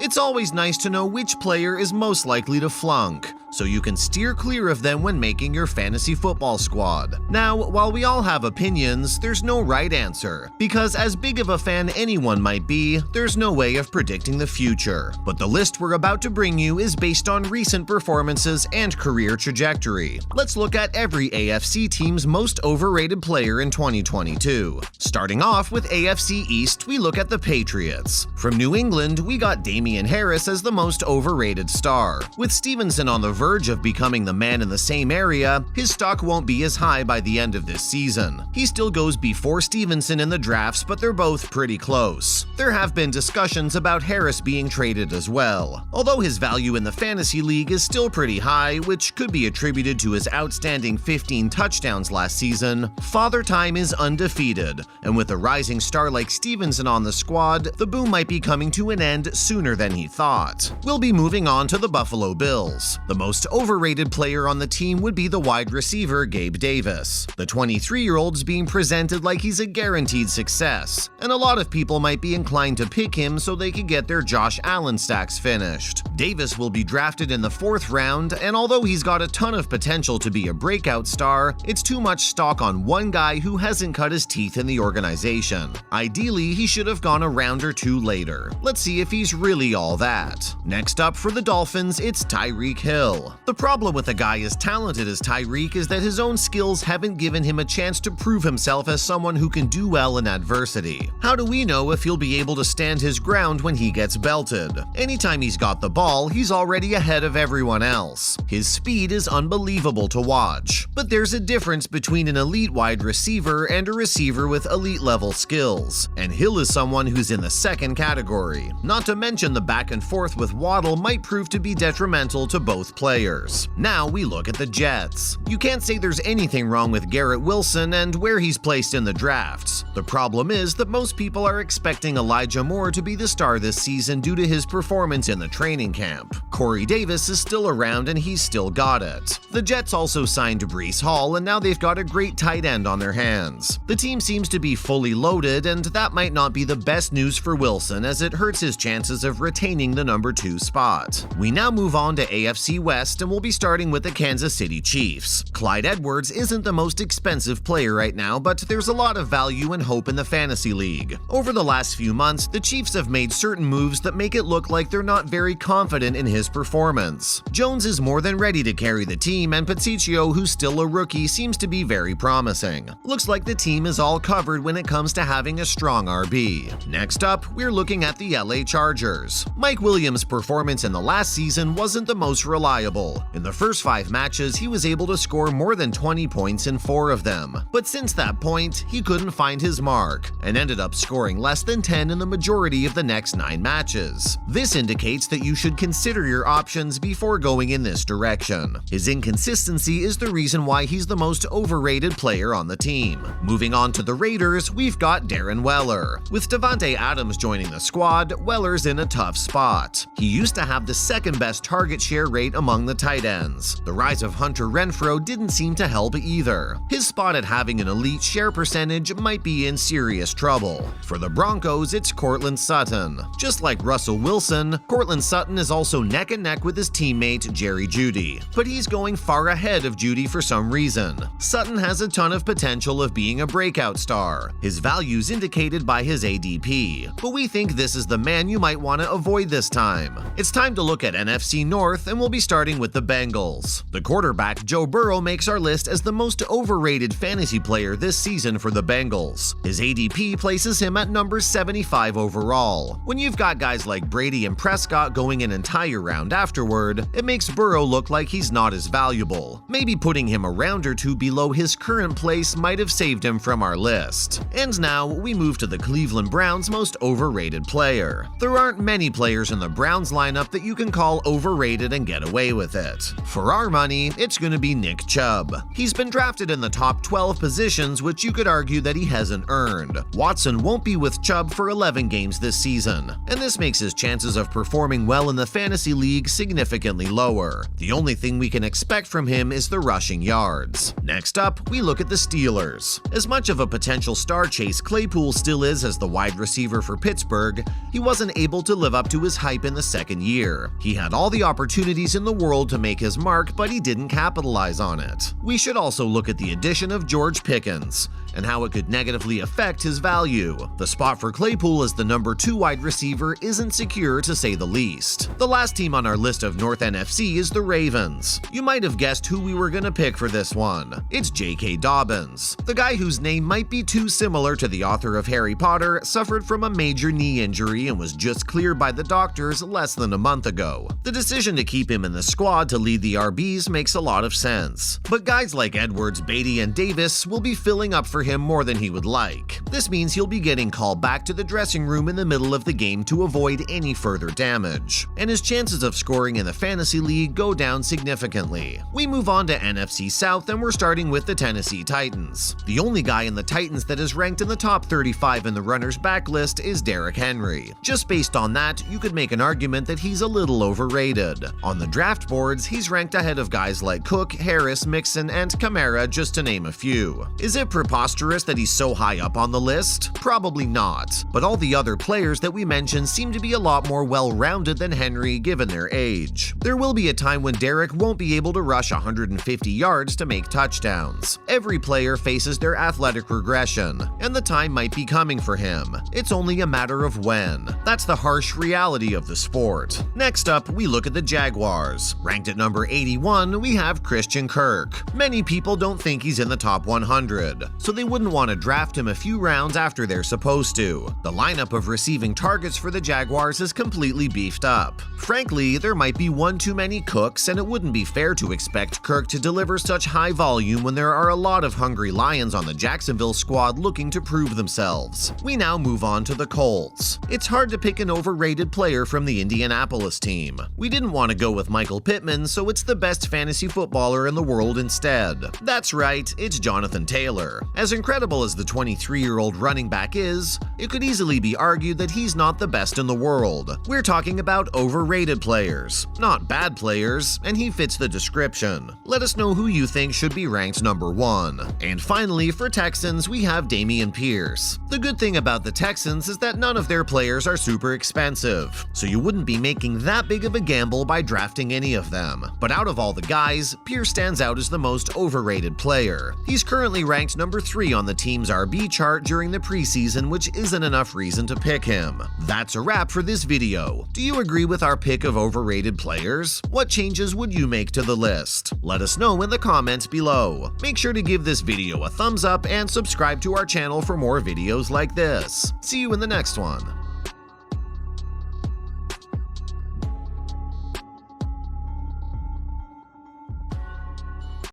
It's always nice to know which player is most likely to flunk, so you can steer clear of them when making your fantasy football squad. Now, while we all have opinions, there's no right answer, because as big of a fan anyone might be, there's no way of predicting the future. But the list we're about to bring you is based on recent performances and career trajectory. Let's look at every AFC team's most overrated player in 2022. Starting off with AFC East, we look at the Patriots. From New England, we got Damien Harris as the most overrated star. With Stevenson on the verge of becoming the man in the same area, his stock won't be as high by the end of this season. He still goes before Stevenson in the drafts, but they're both pretty close. There have been discussions about Harris being traded as well, although his value in the fantasy league is still pretty high, which could be attributed to his outstanding 15 touchdowns last season. Father Time is undefeated, and with a rising star like Stevenson on the squad, the boom might be coming to an end sooner than he thought. We'll be moving on to the Buffalo Bills. The most overrated player on the team would be the wide receiver Gabe Davis. The 23-year-old's being presented like he's a guaranteed success, and a lot of people might be inclined to pick him so they could get their Josh Allen stacks finished. Davis will be drafted in the 4th round, and although he's got a ton of potential to be a breakout star, it's too much stock on one guy who hasn't cut his teeth in the organization. Ideally, he should have gone a round or two later. Let's see if he's really all that. Next up for the Dolphins, it's Tyreek Hill. The problem with a guy as talented as Tyreek is that his own skills haven't given him a chance to prove himself as someone who can do well in adversity. How do we know if he'll be able to stand his ground when he gets belted? Anytime he's got the ball, he's already ahead of everyone else. His speed is unbelievable to watch. But there's a difference between an elite wide receiver and a receiver with elite level skills, and Hill is someone who's in the second category. Not to mention the back and forth with Waddle might prove to be detrimental to both players. Now we look at the Jets. You can't say there's anything wrong with Garrett Wilson and where he's placed in the drafts. The problem is that most people are expecting Elijah Moore to be the star this season due to his performance in the training camp. Corey Davis is still around and he's still got it. The Jets also signed Breece Hall, and now they've got a great tight end on their hands. The team seems to be fully loaded, and that might not be the best news for Wilson as it hurts his chances of retaining the number 2 spot. We now move on to AFC West, and we'll be starting with the Kansas City Chiefs. Clyde Edwards isn't the most expensive player right now, but there's a lot of value and hope in the fantasy league. Over the last few months, the Chiefs have made certain moves that make it look like they're not very confident in his performance. Jones is more than ready to carry the team, and Patricio, who's still a rookie, seems to be very promising. Looks like the team is all covered when it comes to having a strong RB. Next up, we're looking at the LA Chargers. Mike Williams' performance in the last season wasn't the most reliable. In the first 5 matches, he was able to score more than 20 points in 4 of them. But since that point, he couldn't find his mark, and ended up scoring less than 10 in the majority of the next 9 matches. This indicates that you should consider your options before going in this direction. His inconsistency is the reason why he's the most overrated player on the team. Moving on to the Raiders, we've got Darren Weller. With Davante Adams joining the squad, Weller's in a tough spot. He used to have the 2nd best target share rate among the tight ends. The rise of Hunter Renfrow didn't seem to help either. His spot at having an elite share percentage might be in serious trouble. For the Broncos, it's Courtland Sutton. Just like Russell Wilson, Courtland Sutton is also neck and neck with his teammate Jerry Jeudy, but he's going far ahead of Jeudy for some reason. Sutton has a ton of potential of being a breakout star. His value's indicated by his ADP, but we think this is the man you might want to avoid this time. It's time to look at NFC North, and we'll be starting with the Bengals. The quarterback Joe Burrow makes our list as the most overrated fantasy player this season for the Bengals. His ADP places him at number 75 overall. When you've got guys like Brady and Prescott going an entire round afterward, it makes Burrow look like he's not as valuable. Maybe putting him a round or 2 below his current place might have saved him from our list. And now we move to the Cleveland Browns' most overrated player. There aren't many players in the Browns lineup that you can call overrated and get away okay with it. For our money, it's gonna be Nick Chubb. He's been drafted in the top 12 positions, which you could argue that he hasn't earned. Watson won't be with Chubb for 11 games this season, and this makes his chances of performing well in the fantasy league significantly lower. The only thing we can expect from him is the rushing yards. Next up, we look at the Steelers. As much of a potential star Chase Claypool still is as the wide receiver for Pittsburgh, he wasn't able to live up to his hype in the second year. He had all the opportunities in the world to make his mark, but he didn't capitalize on it. We should also look at the addition of George Pickens and how it could negatively affect his value. The spot for Claypool as the number 2 wide receiver isn't secure, to say the least. The last team on our list of North NFC is the Ravens. You might have guessed who we were gonna pick for this one. It's J.K. Dobbins. The guy whose name might be too similar to the author of Harry Potter suffered from a major knee injury and was just cleared by the doctors less than a month ago. The decision to keep him in the squad to lead the RBs makes a lot of sense. But guys like Edwards, Beatty, and Davis will be filling up for him more than he would like. This means he'll be getting called back to the dressing room in the middle of the game to avoid any further damage, and his chances of scoring in the fantasy league go down significantly. We move on to NFC South, and we're starting with the Tennessee Titans. The only guy in the Titans that is ranked in the top 35 in the runner's back list is Derrick Henry. Just based on that, you could make an argument that he's a little overrated. On the draft boards, he's ranked ahead of guys like Cook, Harris, Mixon, and Kamara, just to name a few. Is it preposterous that he's so high up on the list? Probably not, but all the other players that we mentioned seem to be a lot more well-rounded than Henry given their age. There will be a time when Derrick won't be able to rush 150 yards to make touchdowns. Every player faces their athletic regression, and the time might be coming for him. It's only a matter of when. That's the harsh reality of the sport. Next up, we look at the Jaguars. Ranked at number 81, we have Christian Kirk. Many people don't think he's in the top 100, so they wouldn't want to draft him a few rounds after they're supposed to. The lineup of receiving targets for the Jaguars is completely beefed up. Frankly, there might be one too many Cooks, and it wouldn't be fair to expect Kirk to deliver such high volume when there are a lot of hungry Lions on the Jacksonville squad looking to prove themselves. We now move on to the Colts. It's hard to pick an overrated player from the Indianapolis team. We didn't want to go with Michael Pittman, so it's the best fantasy footballer in the world instead. That's right, it's Jonathan Taylor. As incredible as the 23-year-old running back is, it could easily be argued that he's not the best in the world. We're talking about overrated players, not bad players, and he fits the description. Let us know who you think should be ranked number 1. And finally, for Texans, we have Dameon Pierce. The good thing about the Texans is that none of their players are super expensive, so you wouldn't be making that big of a gamble by drafting any of them. But out of all the guys, Pierce stands out as the most overrated player. He's currently ranked number 3 on the team's RB chart during the preseason, which isn't enough reason to pick him. That's a wrap for this video. Do you agree with our pick of overrated players? What changes would you make to the list? Let us know in the comments below. Make sure to give this video a thumbs up and subscribe to our channel for more videos like this. See you in the next one.